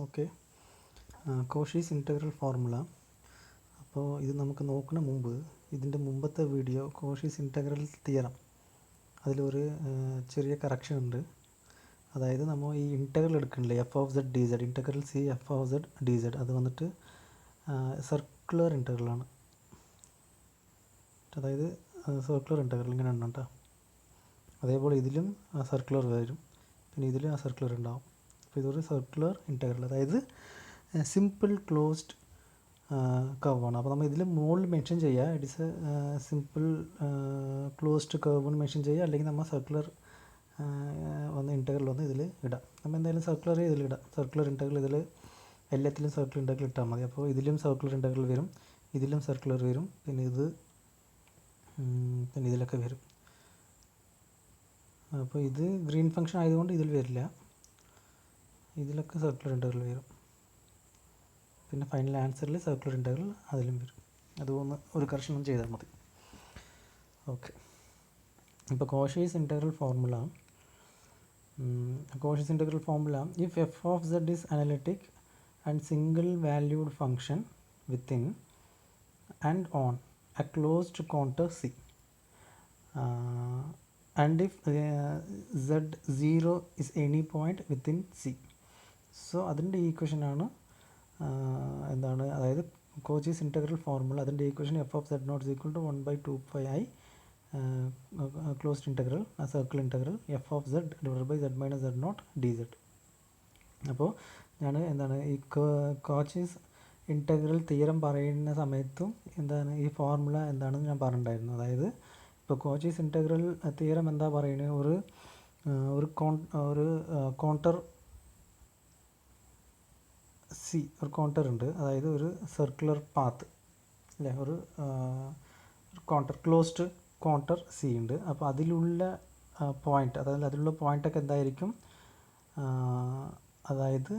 Okay, Cauchy's integral formula. അപ്പോൾ ഇത് നമുക്ക് നോക്കുന്ന മുമ്പ് ഇതിൻ്റെ മുമ്പത്തെ വീഡിയോ കോഷീസ് ഇൻറ്റഗ്രൽ തിയറം, അതിലൊരു ചെറിയ കറക്ഷൻ ഉണ്ട്. അതായത് നമ്മൾ ഈ ഇൻറ്റഗ്രൽ എടുക്കണില്ലേ, F of Z D Z, integral C F of Z D Z, അത് വന്നിട്ട് സർക്കുലർ ഇൻറ്റഗ്രലാണ്. അതായത് സർക്കുലർ ഇൻറ്റഗ്രൽ ഇങ്ങനെ ഉണ്ട് കേട്ടോ. അതേപോലെ ഇതിലും സർക്കുലർ വരും, പിന്നെ ഇതിലും ആ സർക്കുലർ ഉണ്ടാവും. അപ്പോൾ ഇതൊരു സർക്കുലർ ഇൻറ്റഗ്രൽ, അതായത് സിമ്പിൾ ക്ലോസ്ഡ് കർവാണ്. അപ്പോൾ നമ്മൾ ഇതിൽ മുകളിൽ മെൻഷൻ ചെയ്യുക it is simple closed curve എന്ന് മെൻഷൻ ചെയ്യുക, അല്ലെങ്കിൽ നമ്മൾ സർക്കുലർ ഇൻറ്റഗ്രൽ ഇതിൽ ഇടാം. നമ്മൾ എന്തായാലും സർക്കുലർ ഇതിലിടാം. സർക്കുലർ ഇൻറ്റഗ്രൽ ഇതിൽ എല്ലാത്തിലും സർക്കുലർ ഇൻറ്റഗ്രൽ ഇട്ടാൽ മതി. അപ്പോൾ ഇതിലും സർക്കുലർ ഇൻറ്റഗ്രൽ വരും, ഇതിലും സർക്കുലർ വരും, പിന്നെ ഇതിലൊക്കെ വരും. അപ്പോൾ ഇത് ഗ്രീൻ ഫംഗ്ഷൻ ആയതുകൊണ്ട് ഇതിൽ വരില്ല, ഇതിലൊക്കെ സർക്കുലർ ഇൻറ്റഗ്രൽ വരും. പിന്നെ ഫൈനൽ ആൻസറിൽ സർക്കുലർ ഇൻറ്റഗ്രൽ അതിലും വരും. അതൊന്ന് ഒരു കറക്ഷൻ ചെയ്താൽ മതി. ഓക്കെ, ഇപ്പോൾ Cauchy's integral formula. Cauchy's integral formula: if f of z is analytic and single valued function within and on a closed contour C, and if z0 is any point within c. So അതിൻ്റെ ഈക്വേഷനാണ് എന്താണ്, അതായത് Cauchy's integral formula. അതിൻ്റെ equation f of Z naught is equal to 1/2πi closed integral circle integral f of Z divided by Z minus Z naught D Z. അപ്പോൾ ഞാൻ എന്താണ് ഈ Cauchy's integral theorem പറയുന്ന സമയത്തും എന്താണ് ഈ ഫോർമുല എന്താണെന്ന് ഞാൻ പറഞ്ഞിട്ടുണ്ടായിരുന്നു. അതായത് ഇപ്പോൾ കോഷീസ് ഇൻറ്റഗ്രൽ തിയറം എന്താ പറയുന്നത്, ഒരു കോണ്ടർ സി, ഒരു കോണ്ടർ ഉണ്ട്, അതായത് ഒരു സർക്കുലർ പാത്ത് അല്ലേ, ഒരു കോണ്ടർ ക്ലോസ്ഡ് കോണ്ടർ സി ഉണ്ട്. അപ്പോൾ അതിലുള്ള പോയിൻ്റ്, അതായത് അതിലുള്ള പോയിൻ്റൊക്കെ എന്തായിരിക്കും, അതായത്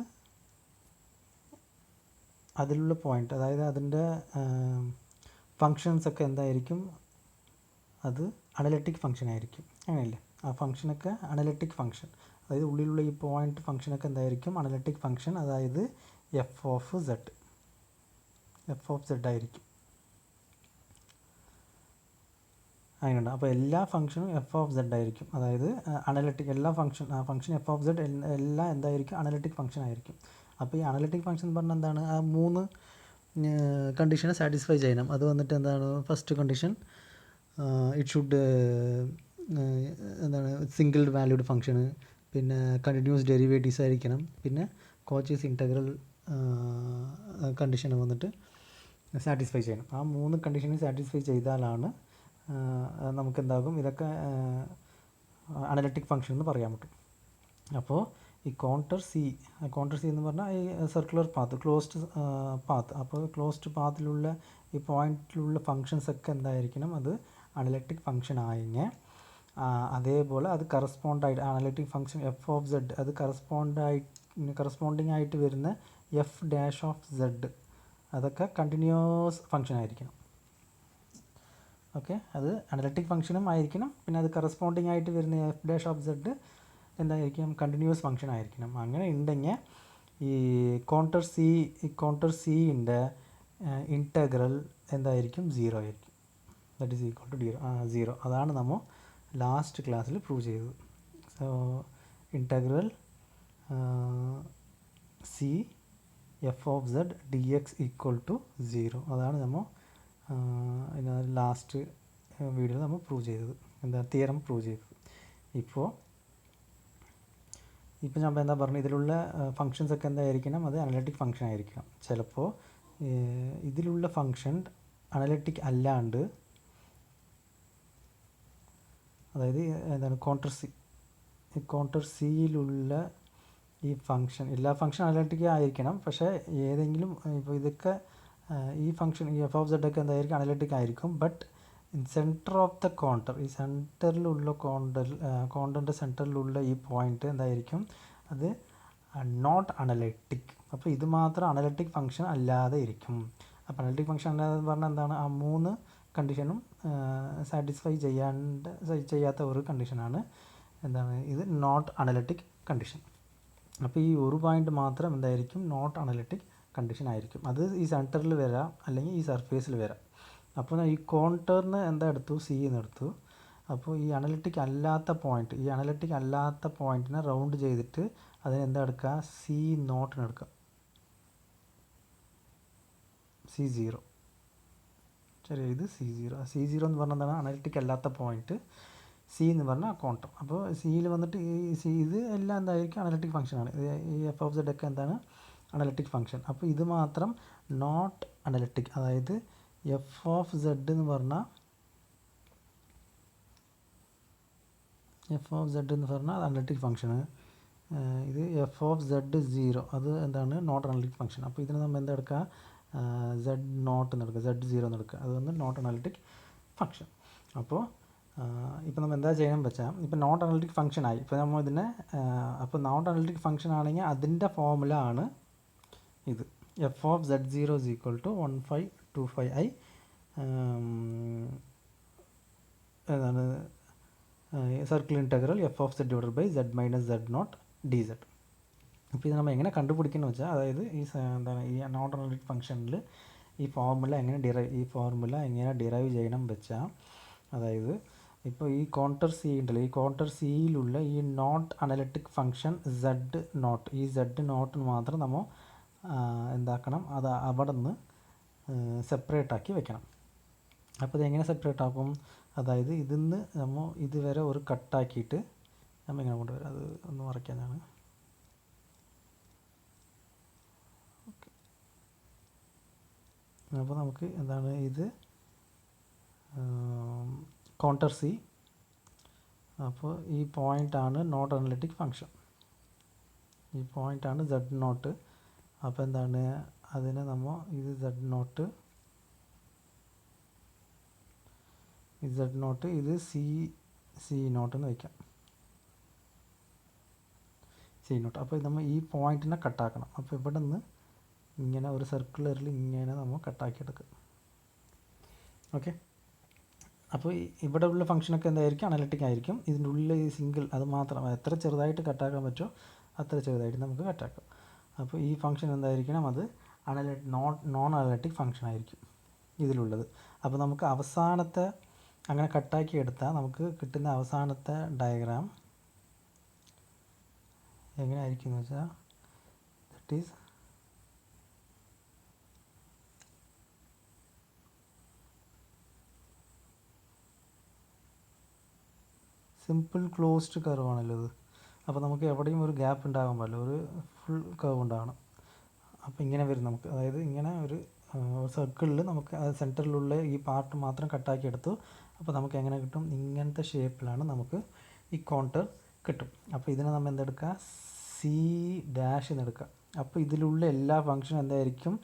അതിലുള്ള പോയിൻ്റ്, അതായത് അതിൻ്റെ ഫങ്ഷൻസൊക്കെ എന്തായിരിക്കും, അത് അനലിറ്റിക് ഫംഗ്ഷൻ ആയിരിക്കും. അങ്ങനെയല്ലേ, ആ ഫംഗ്ഷനൊക്കെ അനലിറ്റിക് ഫംഗ്ഷൻ, അതായത് ഉള്ളിലുള്ള ഈ പോയിൻ്റ് ഫംഗ്ഷനൊക്കെ എന്തായിരിക്കും, അനലിറ്റിക് ഫംഗ്ഷൻ, അതായത് എഫ് ഓഫ് സെഡ് ആയിരിക്കും. അങ്ങനെയുണ്ട്. അപ്പോൾ എല്ലാ ഫംഗ്ഷനും എഫ് ഓഫ് സെഡ് ആയിരിക്കും, അതായത് അനലിറ്റിക് എല്ലാ ഫംഗ്ഷൻ എഫ് ഓഫ് സെഡ് എല്ലാം എന്തായിരിക്കും, അനലിറ്റിക് ഫംഗ്ഷൻ ആയിരിക്കും. അപ്പോൾ ഈ അനലിറ്റിക് ഫംഗ്ഷൻ എന്ന് പറഞ്ഞാൽ എന്താണ്, ആ 3 കണ്ടീഷനെ സാറ്റിസ്ഫൈ ചെയ്യണം. അത് വന്നിട്ട് എന്താണ്, ഫസ്റ്റ് കണ്ടീഷൻ ഇറ്റ് ഷുഡ് എന്താണ് സിംഗിൾ വാല്യൂഡ് ഫംഗ്ഷന്, പിന്നെ കണ്ടിന്യൂസ് ഡെറിവേറ്റീവ്സ് ആയിരിക്കണം, പിന്നെ കോഷീസ് ഇൻറ്റഗ്രൽ കണ്ടീഷന് വന്നിട്ട് സാറ്റിസ്ഫൈ ചെയ്യണം. ആ 3 കണ്ടീഷനെ സാറ്റിസ്ഫൈ ചെയ്താലാണ് നമുക്കെന്താകും, ഇതൊക്കെ അനലിറ്റിക് ഫംഗ്ഷൻ എന്ന് പറയാൻ പറ്റും. അപ്പോൾ ഈ കോണ്ടർ സി എന്ന് പറഞ്ഞാൽ ഈ സർക്കുലർ പാത്ത്, ക്ലോസ്ഡ് പാത്ത്. അപ്പോൾ ക്ലോസ്ഡ് പാത്തിലുള്ള ഈ പോയിന്റിലുള്ള ഫങ്ഷൻസൊക്കെ എന്തായിരിക്കണം, അത് അനലിറ്റിക് ഫംഗ്ഷൻ ആയെങ്കിൽ അതേപോലെ അത് കറസ്പോണ്ടായിട്ട് analytic function F of Z അത് കറസ്പോണ്ടിങ് ആയിട്ട് വരുന്ന എഫ് ഡാഷ് ഓഫ് സെഡ് അതൊക്കെ കണ്ടിന്യൂസ് ഫംഗ്ഷൻ ആയിരിക്കണം. ഓക്കെ, അത് അനലിറ്റിക് ഫംഗ്ഷനും ആയിരിക്കണം, പിന്നെ അത് കറസ്പോണ്ടിങ് ആയിട്ട് വരുന്ന എഫ് ഡാഷ് ഓഫ് സെഡ് എന്തായിരിക്കും, കണ്ടിന്യൂസ് ഫംഗ്ഷൻ ആയിരിക്കണം. അങ്ങനെ ഉണ്ടെങ്കിൽ ഈ കോണ്ടർ സിൻ്റെ ഇൻറ്റഗ്രൽ എന്തായിരിക്കും, 0 ആയിരിക്കും. That is equal to 0. അതാണ് നമ്മൾ ലാസ്റ്റ് ക്ലാസ്സിൽ പ്രൂവ് ചെയ്തത്. So integral C F of Z d x equal to 0, അതാണ് നമ്മൾ ലാസ്റ്റ് വീഡിയോയിൽ നമ്മൾ പ്രൂവ് ചെയ്തത്, തിയറം പ്രൂവ് ചെയ്തത്. ഇപ്പോൾ ഞാൻ എന്താ പറഞ്ഞത്, ഇതിലുള്ള ഫങ്ഷൻസൊക്കെ എന്തായിരിക്കണം, അത് അനലിറ്റിക് ഫംഗ്ഷൻ ആയിരിക്കണം. ചിലപ്പോൾ ഇതിലുള്ള ഫംഗ്ഷൻ അനലിറ്റിക് അല്ലാണ്ട്, അതായത് എന്താണ് കോണ്ടർ സിയിലുള്ള ഈ ഫംഗ്ഷൻ, എല്ലാ ഫംഗ്ഷൻ അനലിറ്റിക് ആയിരിക്കണം, പക്ഷേ ഏതെങ്കിലും ഇപ്പോൾ ഇതൊക്കെ ഈ ഫംഗ്ഷൻ ഈ എഫ് ഓഫ് സെഡ് ഒക്കെ എന്തായിരിക്കും, അനലിറ്റിക് ആയിരിക്കും. But in centre of the contour, ഈ സെൻറ്ററിലുള്ള കോണ്ടറിൻ്റെ സെൻറ്ററിലുള്ള ഈ പോയിൻ്റ് എന്തായിരിക്കും, അത് നോട്ട് അനലിറ്റിക്. അപ്പോൾ ഇത് മാത്രം അനലിറ്റിക് ഫംഗ്ഷൻ അല്ലാതെ ഇരിക്കും. അപ്പോൾ അനലിറ്റിക് ഫംഗ്ഷൻ അല്ലാതെ പറഞ്ഞാൽ എന്താണ്, ആ 3 കണ്ടീഷനും സാറ്റിസ്ഫൈ ചെയ്യാത്ത ഒരു കണ്ടീഷനാണ് എന്താണ്, ഇത് നോട്ട് അനലിറ്റിക് കണ്ടീഷൻ. അപ്പോൾ ഈ ഒരു പോയിൻ്റ് മാത്രം എന്തായിരിക്കും നോട്ട് അനലിറ്റിക് കണ്ടീഷൻ ആയിരിക്കും. അത് ഈ സെൻറ്ററിൽ വരാം അല്ലെങ്കിൽ ഈ സർഫേസിൽ വരാം. അപ്പോൾ ഈ കോണ്ടറിന് എന്താ എടുത്തു, സി എന്ന് എടുത്തു. അപ്പോൾ ഈ അനലിറ്റിക് അല്ലാത്ത പോയിൻറ്റിനെ റൗണ്ട് ചെയ്തിട്ട് അതിന് എന്താ എടുക്കുക, സി നോട്ടിന് എടുക്കുക, C0. ശരി, ഇത് C0 എന്ന് പറഞ്ഞാൽ എന്താണ്, അനലിറ്റിക് അല്ലാത്ത പോയിൻറ്റ്. സി എന്ന് പറഞ്ഞാൽ കോണ്ടർ. അപ്പോൾ സിയിൽ വന്നിട്ട് ഇത് എല്ലാം എന്തായിരിക്കും, അനലിറ്റിക് ഫംഗ്ഷനാണ്. ഈ എഫ് ഓഫ് സെഡ് ഒക്കെ എന്താണ്, അനലിറ്റിക് ഫംഗ്ഷൻ. അപ്പോൾ ഇത് മാത്രം നോട്ട് അനലിറ്റിക്, അതായത് എഫ് ഓഫ് സെഡ് എന്ന് പറഞ്ഞാൽ അത് അനലിറ്റിക് ഫംഗ്ഷന്. ഇത് എഫ് ഓഫ് സെഡ് 0 അത് എന്താണ്, നോട്ട് അനലിറ്റിക് ഫംഗ്ഷൻ. അപ്പോൾ ഇതിന് നമ്മൾ എന്താ എടുക്കുക, സെഡ് നോട്ട് എന്ന് എടുക്കുക, Z0 എന്ന് എടുക്കുക. അത് വന്ന് നോട്ട് അനലിറ്റിക് ഫംഗ്ഷൻ. അപ്പോൾ ഇപ്പോൾ നമ്മൾ എന്താ ചെയ്യണമെന്ന് വെച്ചാൽ, ഇപ്പോൾ നോട്ട് അനലിറ്റിക് ഫംഗ്ഷൻ ആയി. ഇപ്പോൾ നമ്മൾ ഇതിനെ അപ്പോൾ നോട്ട് അനലിറ്റിക് ഫംഗ്ഷൻ ആണെങ്കിൽ അതിൻ്റെ ഫോർമുല ആണ് ഇത്. F of Z0 is equal to 1525i ഏതാണ്, circle integral f of Z divided by Z minus Z naught D Z. അപ്പോൾ ഇത് നമ്മൾ എങ്ങനെ കണ്ടുപിടിക്കുന്നത് വെച്ചാൽ, അതായത് ഈ എന്താണ് ഈ നോട്ട് അനലിറ്റിക് ഫംഗ്ഷനിൽ ഈ ഫോർമുല എങ്ങനെ ഡിറൈവ് ചെയ്യണം വെച്ചാൽ, അതായത് ഇപ്പോൾ ഈ കോണ്ടർ സി ഉണ്ടല്ലോ, ഈ കോണ്ടർ സിയിലുള്ള ഈ naught analytic function z naught, ഈ സെഡ് നോട്ട് മാത്രം നമ്മൾ എന്താക്കണം, അത് അവിടെ നിന്ന് സെപ്പറേറ്റ് ആക്കി വെക്കണം. അപ്പോൾ ഇതെങ്ങനെ സെപ്പറേറ്റ് ആക്കും, അതായത് ഇതിന്ന് നമ്മൾ ഇതുവരെ ഒരു കട്ടാക്കിയിട്ട് നമ്മൾ ഇങ്ങനെ കൊണ്ടുവരാം. അത് ഒന്ന് മറയ്ക്കാനാണ്. ഓക്കെ, അപ്പോൾ നമുക്ക് എന്താണ് ഇത് കോണ്ടർ സി. അപ്പോൾ ഈ പോയിൻ്റാണ് നോട്ട് അനലിറ്റിക് ഫംഗ്ഷൻ, ഈ പോയിൻ്റാണ് സെഡ് നോട്ട്. അപ്പോൾ എന്താണ്, അതിനെ നമ്മൾ ഇത് സെഡ് നോട്ട്, ഇത് സി നോട്ട് എന്ന് വയ്ക്കാം, സി നോട്ട്. അപ്പോൾ നമ്മൾ ഈ പോയിൻറ്റിനെ കട്ടാക്കണം. അപ്പോൾ ഇവിടെ നിന്ന് ഇങ്ങനെ ഒരു സർക്കുലറിൽ ഇങ്ങനെ നമ്മൾ കട്ടാക്കി എടുക്കും. ഓക്കെ, അപ്പോൾ ഇവിടെ ഉള്ള ഫംഗ്ഷനൊക്കെ എന്തായിരിക്കും, അനലിറ്റിക് ആയിരിക്കും. ഇതിൻ്റെ ഉള്ളിൽ ഈ സിംഗിൾ അത് മാത്രം എത്ര ചെറുതായിട്ട് കട്ടാക്കാൻ പറ്റുമോ അത്ര ചെറുതായിട്ട് നമുക്ക് കട്ടാക്കാം. അപ്പോൾ ഈ ഫംഗ്ഷൻ എന്തായിരിക്കണം, അത് നോൺ അനലിറ്റിക് ഫംഗ്ഷൻ ആയിരിക്കും ഇതിലുള്ളത്. അപ്പോൾ നമുക്ക് അവസാനത്തെ അങ്ങനെ കട്ടാക്കി എടുത്താൽ നമുക്ക് കിട്ടുന്ന അവസാനത്തെ ഡയഗ്രാം എങ്ങനെ ആയിരിക്കും എന്ന് വെച്ചാൽ, that is simple closed curve ആണല്ലോ ഇത്. അപ്പോൾ നമുക്ക് എവിടെയും ഒരു ഗ്യാപ്പ് ഉണ്ടാകാൻ പാടില്ല, ഒരു ഫുൾ കർവ് ഉണ്ടാകണം. അപ്പോൾ ഇങ്ങനെ വരും നമുക്ക്, അതായത് ഇങ്ങനെ ഒരു സർക്കിളിൽ നമുക്ക് സെൻറ്ററിലുള്ള ഈ പാർട്ട് മാത്രം കട്ടാക്കി എടുത്തു. അപ്പോൾ നമുക്ക് എങ്ങനെ കിട്ടും, ഇങ്ങനത്തെ ഷേപ്പിലാണ് നമുക്ക് ഈ കോണ്ടർ കിട്ടും. അപ്പോൾ ഇതിനെ നമ്മൾ എന്തെടുക്കുക, സി ഡാഷ് എന്നെടുക്കുക. അപ്പോൾ ഇതിലുള്ള എല്ലാ ഫംഗ്ഷനും എന്തായിരിക്കും,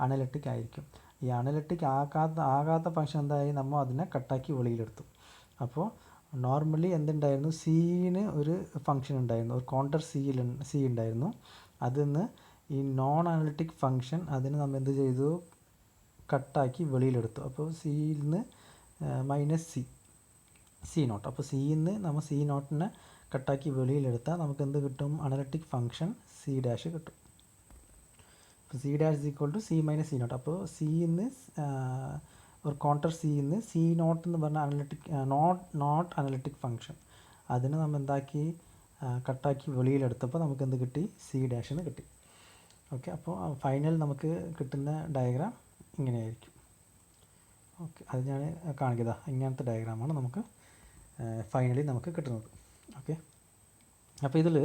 അനലിറ്റിക് ആയിരിക്കും. ഈ അനലിറ്റിക് ആകാത്ത ഫംഗ്ഷൻ എന്തായി, നമ്മൾ അതിനെ കട്ടാക്കി വെളിയിലെടുത്തു. അപ്പോൾ നോർമലി എന്തുണ്ടായിരുന്നു, സീന് ഒരു ഫംഗ്ഷൻ ഉണ്ടായിരുന്നു, ഒരു കോണ്ടർ സി ഉണ്ടായിരുന്നു. അതിൽ നിന്ന് ഈ നോൺ അനലിറ്റിക് ഫംഗ്ഷൻ അതിന് നമ്മൾ എന്ത് ചെയ്തു, കട്ടാക്കി വെളിയിലെടുത്തു. അപ്പോൾ സിയിൽ നിന്ന് മൈനസ് സി നോട്ട്. അപ്പോൾ സിയിൽ നിന്ന് നമ്മൾ സി നോട്ടിനെ കട്ടാക്കി വെളിയിലെടുത്താൽ നമുക്ക് എന്ത് കിട്ടും, അനലിറ്റിക് ഫംഗ്ഷൻ സി ഡാഷ് കിട്ടും. അപ്പോൾ C dash is equal to C minus C naught. അപ്പോൾ സിയിൽ നിന്ന് ഒരു കോണ്ടർ സിയിൽ നിന്ന് സി നോട്ട് എന്ന് പറഞ്ഞ നോട്ട് അനലിറ്റിക് ഫംഗ്ഷൻ അതിന് നമ്മൾ എന്താക്കി, കട്ടാക്കി വെളിയിലെടുത്തപ്പോൾ നമുക്ക് എന്ത് കിട്ടി, സി ഡാഷിന് കിട്ടി. ഓക്കെ, അപ്പോൾ ഫൈനൽ നമുക്ക് കിട്ടുന്ന ഡയഗ്രാം ഇങ്ങനെയായിരിക്കും. ഓക്കെ, അത് ഞാൻ കാണിക്കുക. ഇങ്ങനത്തെ ഡയഗ്രാമാണ് നമുക്ക് ഫൈനലി നമുക്ക് കിട്ടുന്നത്. ഓക്കെ, അപ്പോൾ ഇതിൽ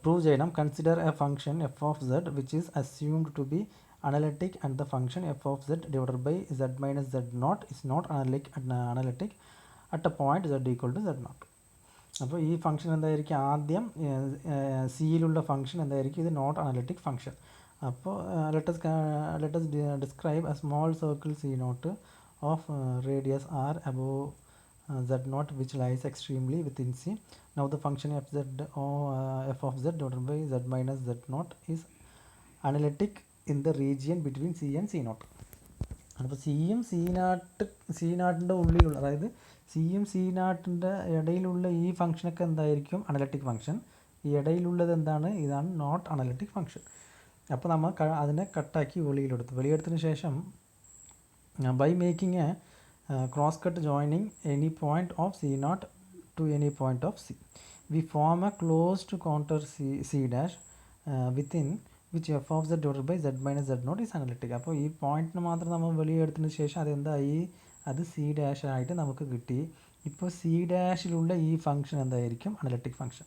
പ്രൂവ് ചെയ്യണം, consider a function F of z which is assumed to be analytic and the function f of z divided by z minus z naught is not analytic at a point z equal to z naught. അപ്പോൾ ഈ function എന്തായിരിക്കും, ആദ്യം സിയിലുള്ള function എന്തായിരിക്കും, ഇത് naught analytic function. അപ്പോൾ let's describe a small circle C naught of radius r above z naught which lies extremely within C. Now the function f of z divided by z minus z naught is analytic in the region between C and C naught. അപ്പോൾ സിയും C നാട്ടിൻ്റെ ഉള്ളിലുള്ള, അതായത് സിയും C നാട്ടിൻ്റെ ഇടയിലുള്ള ഈ ഫംഗ്ഷനൊക്കെ എന്തായിരിക്കും, analytic function. ഈ ഇടയിലുള്ളത് എന്താണ്? ഇതാണ് നോട്ട് അനലിറ്റിക് ഫംഗ്ഷൻ. അപ്പോൾ നമ്മൾ അതിനെ കട്ടാക്കി വെളിയെടുത്തതിന് ശേഷം by making a cross cut joining any point of C naught to any point of C we form a closed contour C dash within which f of Z divided by Z minus Z naught is analytic. അപ്പോൾ ഈ പോയിന്റിന് മാത്രം നമ്മൾ വെളിയെടുത്തതിന് ശേഷം അതെന്തായി? അത് C dash ആയിട്ട് നമുക്ക് കിട്ടി. ഇപ്പോൾ സി ഡാഷിലുള്ള ഈ ഫംഗ്ഷൻ എന്തായിരിക്കും? Analytic function.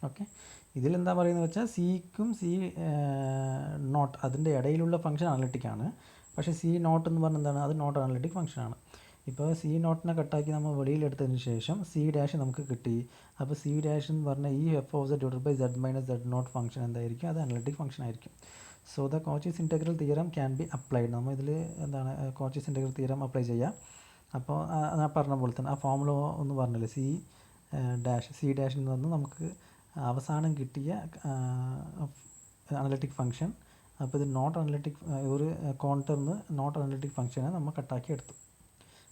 ഓക്കെ, ഇതിലെന്താ പറയുന്നത് വെച്ചാൽ സിക്കും സി നോട്ട് അതിൻ്റെ ഇടയിലുള്ള ഫംഗ്ഷൻ അനലിറ്റിക് ആണ്. പക്ഷേ സി നോട്ട് എന്ന് പറഞ്ഞാൽ എന്താണ്? അത് നോട്ട് അനലിറ്റിക് ഫംഗ്ഷനാണ്. ഇപ്പോൾ സി നോട്ടിനെ കട്ടാക്കി നമ്മൾ വെളിയിലെടുത്തതിന് ശേഷം സി ഡാഷ് നമുക്ക് കിട്ടി. അപ്പോൾ സി ഡാഷ് എന്ന് പറഞ്ഞാൽ ഈ F of Z divided by Z minus Z naught function എന്തായിരിക്കും? അത് അനലിറ്റിക് ഫംഗ്ഷൻ ആയിരിക്കും. So the Cauchy's integral theorem can be applied. നമ്മൾ ഇതിൽ എന്താണ് കോച്ചീസ് ഇൻറ്റഗ്രൽ തിയറം അപ്ലൈ ചെയ്യാം. അപ്പോൾ ഞാൻ പറഞ്ഞ പോലെ തന്നെ ആ ഫോമുല ഒന്ന് പറഞ്ഞില്ലേ, സി ഡാഷിൽ നിന്ന് നമുക്ക് അവസാനം കിട്ടിയ അനലിറ്റിക് ഫംഗ്ഷൻ. അപ്പോൾ ഇത് നോട്ട് അനലിറ്റിക്, ഒരു കോണ്ടറിന്ന് നോട്ട് അനലിറ്റിക് ഫംഗ്ഷനെ നമ്മൾ കട്ടാക്കി എടുത്തു.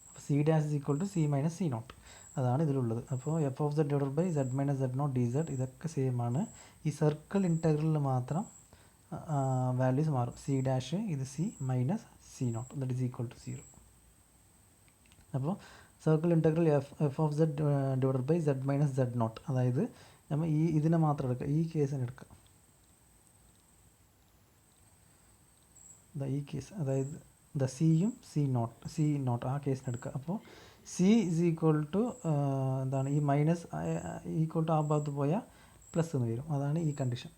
അപ്പോൾ C dash is equal to C minus C naught, അതാണ് ഇതിലുള്ളത്. അപ്പോൾ F of Z divided by Z minus Z naught D z ഇതൊക്കെ സെയിം ആണ്. ഈ സർക്കിൾ ഇൻറ്റഗ്രലിൽ മാത്രം വാല്യൂസ് മാറും. സി ഡാഷ് ഇത് C minus C naught that is equal to 0. അപ്പോൾ circle integral f of Z divided by Z minus Z naught, അതായത് നമ്മൾ ഇതിനെ മാത്രം എടുക്കുക, ഈ കേസിന് എടുക്കുക. ഈ കേസ്, അതായത് സിയും സി നോട്ട് ആ കേസിന് എടുക്കുക. അപ്പോൾ സി ഇസ് ഈക്വൽ ടു എന്താണ്? ഈ മൈനസ് ഈക്വൽ ടു ആ ഭാഗത്ത് പോയാൽ പ്ലസ് എന്ന് വരും. അതാണ് ഈ കണ്ടീഷൻ.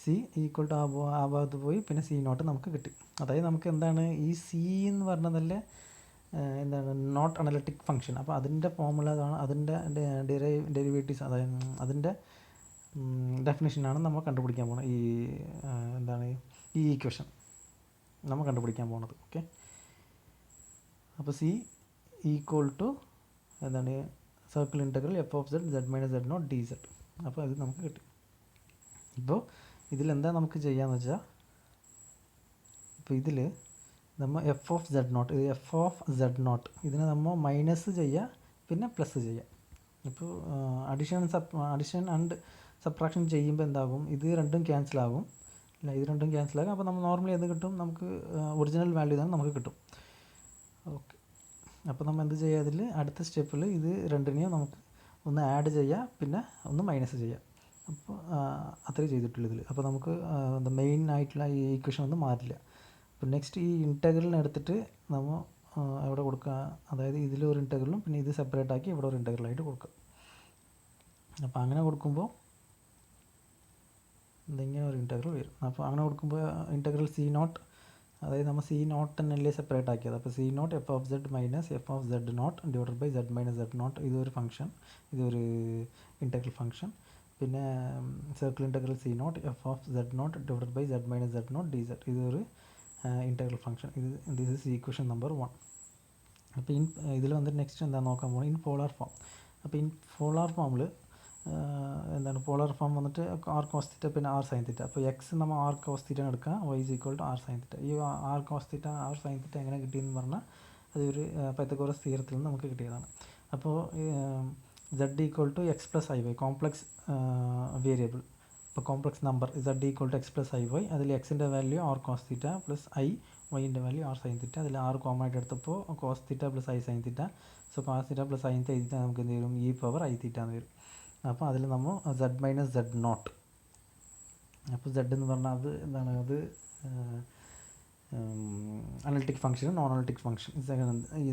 സി ഈക്വൽ ടു ആ ഭാഗത്ത് പോയി പിന്നെ സി നോട്ട് നമുക്ക് കിട്ടി. അതായത് നമുക്ക് എന്താണ് ഈ സി എന്ന് പറഞ്ഞതല്ലേ എന്താണ് നോട്ട് അനലിറ്റിക് ഫംഗ്ഷൻ. അപ്പോൾ അതിൻ്റെ ഫോമുല അതാണ്, അതിൻ്റെ ഡെറിവേറ്റീവ്സ്, അതായത് അതിൻ്റെ ഡെഫിനിഷനാണ് നമ്മൾ കണ്ടുപിടിക്കാൻ പോകുന്നത്. ഈ എന്താണ് ഈ ഈക്വേഷൻ നമ്മൾ കണ്ടുപിടിക്കാൻ പോകുന്നത്. ഓക്കെ, അപ്പോൾ സി ഈക്വൽ ടു എന്താണ് circle integral f of z z minus Z naught D Z. അപ്പോൾ അത് നമുക്ക് കിട്ടി. ഇപ്പോൾ ഇതിലെന്താ നമുക്ക് ചെയ്യാമെന്ന് വെച്ചാൽ, ഇപ്പോൾ ഇതിൽ നമ്മൾ എഫ് ഓഫ് സെഡ് നോട്ട്, ഇത് എഫ് ഓഫ് സെഡ് നോട്ട് ഇതിനെ നമ്മൾ മൈനസ് ചെയ്യുക പിന്നെ പ്ലസ് ചെയ്യുക. ഇപ്പോൾ അഡിഷൻ ആൻഡ് സബ്ട്രാക്ഷൻ ചെയ്യുമ്പോൾ എന്താകും? ഇത് രണ്ടും ക്യാൻസലാകും. ഇത് രണ്ടും ക്യാൻസലാകും. അപ്പോൾ നമ്മൾ നോർമലി എന്ത് കിട്ടും? നമുക്ക് ഒറിജിനൽ വാല്യൂ തന്നെ നമുക്ക് കിട്ടും. ഓക്കെ, അപ്പോൾ നമ്മൾ എന്ത് ചെയ്യുക? അതിൽ അടുത്ത സ്റ്റെപ്പിൽ ഇത് രണ്ടിനെയും നമുക്ക് ഒന്ന് ആഡ് ചെയ്യുക പിന്നെ ഒന്ന് മൈനസ് ചെയ്യുക. അപ്പോൾ അത്രേ ചെയ്തിട്ടുള്ളൂ ഇതിൽ. അപ്പോൾ നമുക്ക് മെയിൻ ആയിട്ടുള്ള ഈ ഈക്വേഷൻ ഒന്നും മാറില്ല. അപ്പോൾ നെക്സ്റ്റ് ഈ ഇൻറ്റഗ്രലിനെ എടുത്തിട്ട് നമ്മൾ എവിടെ കൊടുക്കുക? അതായത് ഇതിലൊരു ഇൻറ്റഗ്രലും പിന്നെ ഇത് സെപ്പറേറ്റ് ആക്കി ഇവിടെ ഒരു ഇൻറ്റഗ്രലായിട്ട് കൊടുക്കുക. അപ്പോൾ അങ്ങനെ കൊടുക്കുമ്പോൾ ഇതിങ്ങനെ ഒരു ഇൻറ്റഗ്രൽ വരും. അപ്പോൾ അങ്ങനെ കൊടുക്കുമ്പോൾ ഇൻറ്റഗ്രൽ സി നോട്ട്, അതായത് നമ്മൾ സി നോട്ട് തന്നെയല്ലേ സെപ്പറേറ്റ് ആക്കിയത്. അപ്പോൾ C naught F of Z minus F of Z naught divided by Z minus Z naught, ഇതൊരു ഫംഗ്ഷൻ, ഇതൊരു ഇൻറ്റഗ്രൽ ഫംഗ്ഷൻ. പിന്നെ circle integral C naught F of Z naught divided by Z minus Z naught D Z, ഇതൊരു integral function. This is equation number 1. അപ്പോൾ ഇതിൽ വന്നിട്ട് next എന്താ നോക്കാൻ പോകുന്നത്? In polar form. അപ്പോൾ ഇൻ പോളാർ ഫോമിൽ എന്താണ് പോളാർ ഫോം വന്നിട്ട് ആർ കോസ് തീറ്റ പിന്നെ ആർ സൈൻ തീറ്റ. അപ്പോൾ എക്സ് നമ്മൾ ആർ കോസ് തീറ്റ എടുക്കുക, Y is equal to R sine theta. ഈ R cos theta R sine theta എങ്ങനെ കിട്ടിയെന്ന് പറഞ്ഞാൽ അതൊരു പൈത്തഗോറസ് തിയറത്തിൽ നിന്ന് നമുക്ക് കിട്ടിയതാണ്. അപ്പോൾ Z equal to X plus I Y complex variable, ഇപ്പോൾ complex number Z equal to X plus I Y, അതിൽ എക്സിൻ്റെ value R cos theta plus I, വൈൻ്റെ വാല്യൂ ആർ സൈൻ തീറ്റ. അതിൽ ആർ കോമൺ ആയിട്ട് എടുത്തപ്പോൾ cos theta plus I sine theta. So cos theta plus I theta നമുക്ക് എന്ത് വരും? E power I തീറ്റ എന്ന് വരും. അപ്പോൾ അതിൽ നമ്മൾ സെഡ് മൈനസ് സെഡ് നോട്ട്, അപ്പോൾ സെഡ് എന്ന് പറഞ്ഞാൽ അത് എന്താണ്? അത് analytic function non analytic function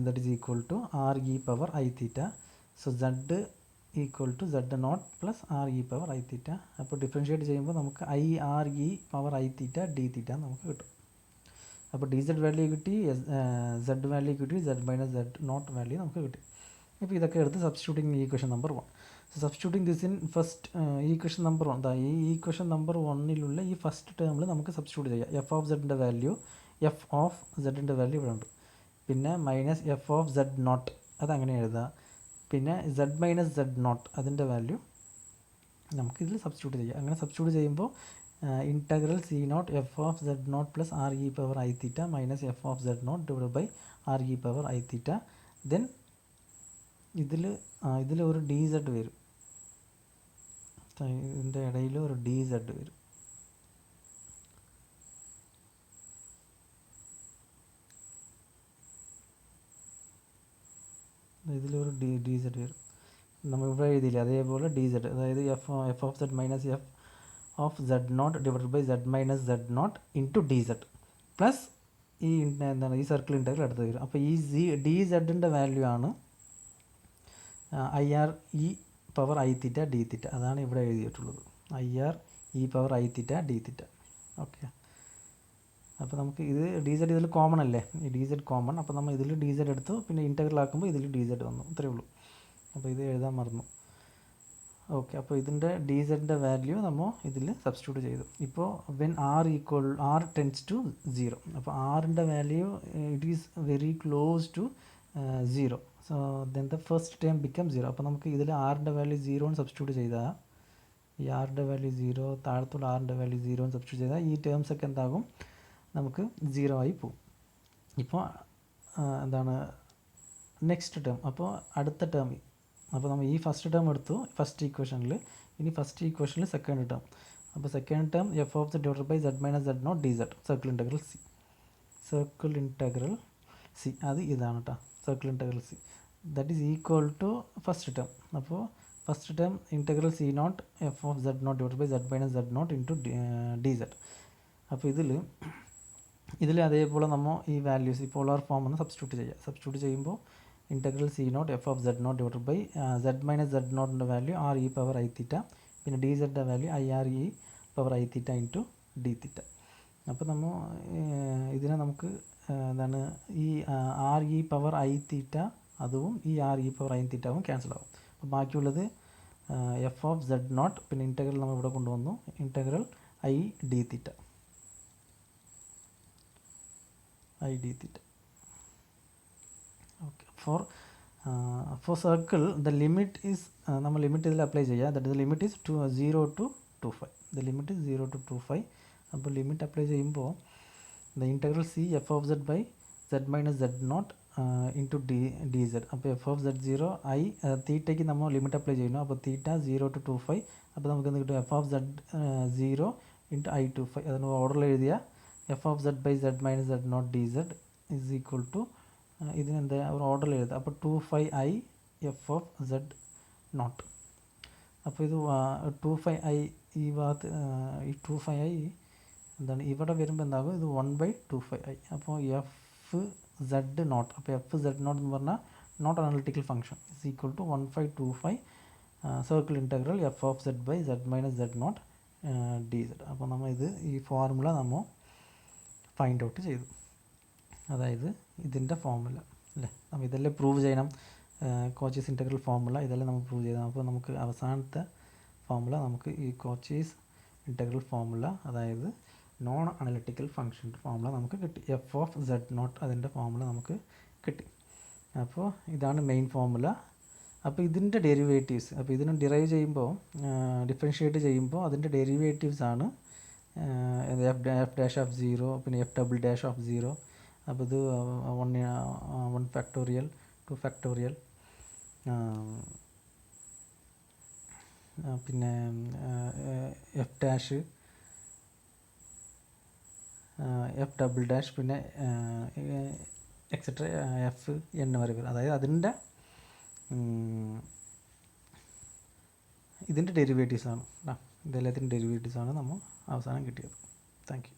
that is equal to R E power I theta. So Z equal to Z naught plus R E power I theta. അപ്പോൾ differentiate ചെയ്യുമ്പോൾ നമുക്ക് I R E power I theta D theta നമുക്ക് കിട്ടും. അപ്പോൾ D Z value കിട്ടി, Z value കിട്ടി, Z minus Z naught value നമുക്ക് കിട്ടി. ഇപ്പോൾ ഇതൊക്കെ എടുത്ത് substituting equation number 1. Substituting this in first equation number 1. ഈ ഈക്വേഷൻ നമ്പർ 1ലുള്ള ഈ ഫസ്റ്റ് ടേമിൽ നമുക്ക് സബ്സ്റ്റിറ്റ്യൂട്ട് ചെയ്യാം. എഫ് ഓഫ് സെഡിൻ്റെ വാല്യൂ, എഫ് ഓഫ് സെഡിൻ്റെ വാല്യൂ ഇവിടെ ഉണ്ട്. പിന്നെ minus F of Z naught അതങ്ങനെ എഴുതുക. പിന്നെ സെഡ് മൈനസ് സെഡ് നോട്ട് അതിൻ്റെ വാല്യൂ നമുക്കിതിൽ സബ്സ്റ്റിറ്റ്യൂട്ട് ചെയ്യാം. അങ്ങനെ സബ്സ്റ്റിറ്റ്യൂട്ട് ചെയ്യുമ്പോൾ integral C naught F of Z naught plus R E power I theta minus F of Z naught divide by R E power I theta. Then ഇതിൽ ഒരു D Z വരും. ഇതിൻ്റെ ഇടയിൽ ഒരു ഡി സെഡ് വരും. ഇതിലൊരു D Z വരും. നമ്മൾ ഇവിടെ എഴുതിയില്ല, അതേപോലെ ഡി സെഡ്, അതായത് F of Z minus F of Z naught divided by Z minus Z naught into D Z plus ഈ എന്താണ് ഈ സർക്കിൾ ഇൻ്റഗ്രൽ അടുത്ത് വരും. അപ്പോൾ ഈ ഡി സെഡിൻ്റെ വാല്യൂ ആണ് I R E power I theta D theta. അതാണ് ഇവിടെ എഴുതിയിട്ടുള്ളത്, I R E power I theta D theta. Okay, അപ്പോൾ നമുക്ക് ഇത് ഡി സെഡ് ഇതിൽ കോമൺ അല്ലേ, ഈ ഡി സെഡ് കോമൺ. അപ്പോൾ നമ്മൾ ഇതിൽ ഡി സെഡ് എടുത്തു, പിന്നെ ഇൻ്റഗ്രൽ ആക്കുമ്പോൾ ഇതിൽ ഡി സെഡ് വന്നു, ഇത്രയേ ഉള്ളൂ. അപ്പോൾ ഇത് എഴുതാൻ മറന്നു. ഓക്കെ, അപ്പോൾ ഇതിൻ്റെ ഡി സെഡിൻ്റെ വാല്യൂ നമ്മൾ ഇതിൽ സബ്സ്റ്റിറ്റ്യൂട്ട് ചെയ്തു. ഇപ്പോൾ വെൻ ആർ ടെൻസ് ടു 0, അപ്പോൾ ആറിൻ്റെ value it is very close to 0. So then the first term become 0. അപ്പോൾ നമുക്ക് ഇതിൽ ആറിൻ്റെ വാല്യൂ 0 എന്ന് സബ്സ്റ്റിറ്റ്യൂട്ട് ചെയ്താൽ, ഈ ആറിൻ്റെ വാല്യൂ 0, താഴത്തുള്ള ആറിൻ്റെ വാല്യൂ 0 എന്ന് സബ്സ്റ്റിറ്റ്യൂട്ട് ചെയ്താൽ ഈ ടേംസ് ഒക്കെ എന്താകും, നമുക്ക് 0 ആയി പോകും. ഇപ്പോൾ എന്താണ് നെക്സ്റ്റ് ടേം, അപ്പോൾ അടുത്ത ടേം. അപ്പോൾ നമ്മൾ ഈ ഫസ്റ്റ് ടേം എടുത്തു ഫസ്റ്റ് ഈക്വേഷനിൽ, ഇനി ഫസ്റ്റ് ഈക്വേഷനിൽ സെക്കൻഡ് ടേം. അപ്പോൾ second term F of Z divided by Z minus Z naught D Z circle integral C. Circle integral C അത് ഇതാണ് കേട്ടോ, circle integral C. That is equal to first term. അപ്പോൾ first term integral C naught F of Z naught divided by Z minus Z naught into D Z. അപ്പോൾ ഇതിൽ അതേപോലെ നമ്മൾ ഈ values ഈ പോളാർ ഫോം ഒന്ന് സബ്സ്റ്റിറ്റ്യൂട്ട് ചെയ്യുക. Substitute ചെയ്യുമ്പോൾ integral C naught F of Z naught divided by Z minus Z നോട്ടിൻ്റെ value R E power I theta, പിന്നെ ഡി സെഡിൻ്റെ value I R E power I theta into D theta. അപ്പോൾ നമ്മൾ ഇതിനെ നമുക്ക് എന്താണ് ഈ R E power I theta അതും ഈ ആർ ഇ പവർ ഐ തീറ്റവും ക്യാൻസൽ ആവും. അപ്പോൾ ബാക്കിയുള്ളത് എഫ് ഓഫ് സെഡ് നോട്ട്, പിന്നെ ഇൻ്റഗ്രൽ നമ്മൾ ഇവിടെ കൊണ്ടുവന്നു, integral I D theta, I D theta. Okay, for circle the limit is, നമ്മൾ ലിമിറ്റ് ഇതിൽ അപ്ലൈ ചെയ്യുക. That the limit is 0 to 2π. The limit is 0 to 2π. അപ്പോൾ ലിമിറ്റ് അപ്ലൈ ചെയ്യുമ്പോൾ the integral C F of Z by Z minus Z naught into D Z. അപ്പോൾ F of Z 0 I തീറ്റയ്ക്ക് നമ്മൾ limit apply ചെയ്യുന്നു. അപ്പോൾ തീറ്റ 0 to 2π. അപ്പോൾ നമുക്ക് എന്ത് കിട്ടും, F of Z 0 into I 2π. അതിന് ഓർഡറിൽ എഴുതിയ F of Z by Z minus Z naught D Z is equal to, ഇതിനെന്താ ഒരു ഓർഡറിൽ എഴുതുക. അപ്പോൾ 2πi F of Z naught. അപ്പോൾ ഇത് 2πi ഈ ഭാഗത്ത്, ഈ 2πi എന്താണ് ഇവിടെ വരുമ്പോൾ എന്താകും, ഇത് 1/2πi. അപ്പോൾ എഫ് സെഡ് നോട്ട്, അപ്പോൾ എഫ് സെഡ് നോട്ട് എന്ന് പറഞ്ഞാൽ naught analytical function is equal to 1/2π circle integral F of Z by Z minus Z naught D Z. അപ്പോൾ നമ്മൾ ഈ ഫോർമുല നമ്മൾ ഫൈൻഡ് ഔട്ട് ചെയ്തു. അതായത് ഇതിൻ്റെ ഫോർമുല അല്ലേ, നമ്മൾ ഇതെല്ലാം പ്രൂവ് ചെയ്യണം. കോച്ചീസ് ഇൻ്റഗ്രൽ ഫോർമുല ഇതെല്ലാം നമുക്ക് പ്രൂവ് ചെയ്യണം. അപ്പോൾ നമുക്ക് അവസാനത്തെ ഫോർമുല, നമുക്ക് ഈ കോച്ചീസ് ഇൻ്റഗ്രൽ ഫോർമുല, അതായത് നോൺ അനലിറ്റിക്കൽ ഫംഗ്ഷൻ ഫോർമുല നമുക്ക് കിട്ടി. എഫ് ഓഫ് സെഡ് നോട്ട് അതിൻ്റെ ഫോർമുല നമുക്ക് കിട്ടി. അപ്പോൾ ഇതാണ് മെയിൻ ഫോർമുല. അപ്പോൾ ഇതിൻ്റെ ഡെറിവേറ്റീവ്സ്, അപ്പോൾ ഇതിനെ ഡിറൈവ് ചെയ്യുമ്പോൾ, ഡിഫറൻഷ്യേറ്റ് ചെയ്യുമ്പോൾ അതിൻ്റെ ഡെറിവേറ്റീവ്സ് ആണ് എഫ് ഡാഷ് ഓഫ് 0, പിന്നെ എഫ് ഡബിൾ ഡാഷ് ഓഫ് 0. അപ്പോൾ ഇത് 1 ഫാക്ടോറിയൽ, 2 ഫാക്ടോറിയൽ, പിന്നെ F dash, F double dash, പിന്നെ എക്സെട്ര എഫ് എൻ വരെ വരും. അതായത് അതിൻ്റെ ഇതിൻ്റെ ഡെറിവേറ്റീവ്സാണ്, ഇതെല്ലാത്തിൻ്റെ ഡെറിവേറ്റീവ്സാണ് നമ്മൾ അവസാനം കിട്ടിയത്. Thank you.